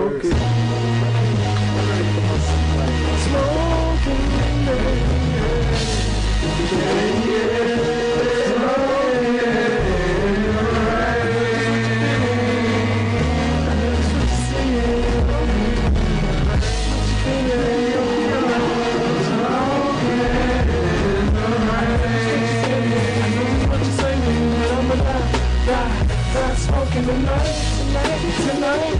smoke it. Smoking, smoking tonight, tonight.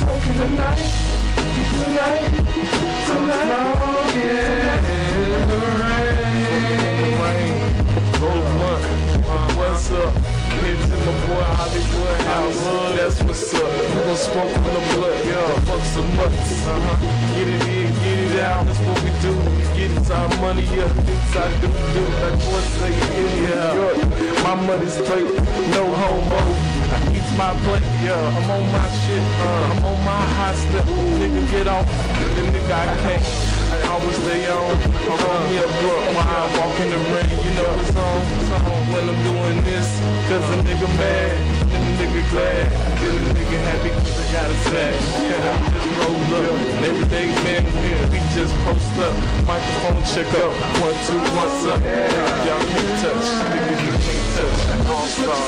Smoking tonight, what's up? Kids in my boy Hollywood house, that's what's up. We gon' smoke from the blood, yeah. Fuck some mutts, get it in, get it out, that's what we do. Get inside money, yeah, inside do, like boys say, yeah. My money's straight, no homo. I eat my plate, yeah, I'm on my shit, I'm on my high step. Nigga get off, the nigga I can't. I always stay on, around me a book while I walk in the ring, you know it's on when I'm doing this, cause a nigga mad, and a nigga glad, and a nigga happy cause I got a sack. Yeah, we just roll up, and every day, man, we just post up, microphone check up, 1, 2, what's up, y'all can't touch, niggas you can't touch, all-star.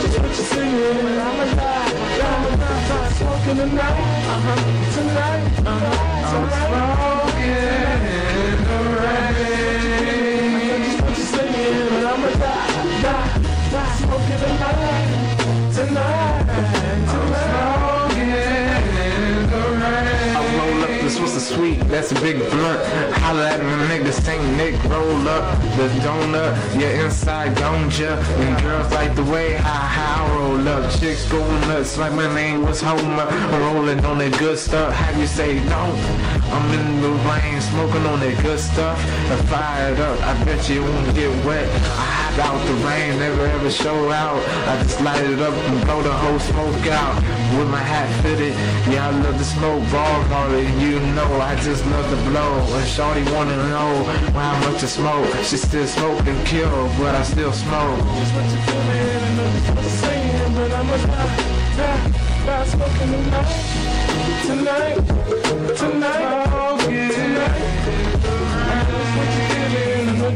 Just what you singing, I'm alive, smoking tonight, tonight, tonight. In the rain. Just what you saying, but I'ma die, smoking tonight. Smoking in the rain. I roll up, this was a sweet, that's a big blunt. Holla at me, nigga, sing Nick, roll up the donut, you're inside, don't ya? And girls like the way I roll up. Chicks go nuts like my name was Homer. I'm rolling on that good stuff, have you say no? I'm in the rain, smoking on that good stuff. And fired up, I bet you won't get wet. I hide out the rain, never ever show out. I just light it up and blow the whole smoke out. With my hat fitted, yeah, I love to smoke ball and you know I just love to blow. And shorty wanna know how much I smoke. She still smoke and kill, but I still smoke. Just what you feeling, I know just what you're saying, but I'ma die, smoking tonight.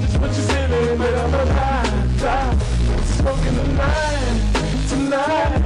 Just what you're feeling, but I'ma die, smoking tonight.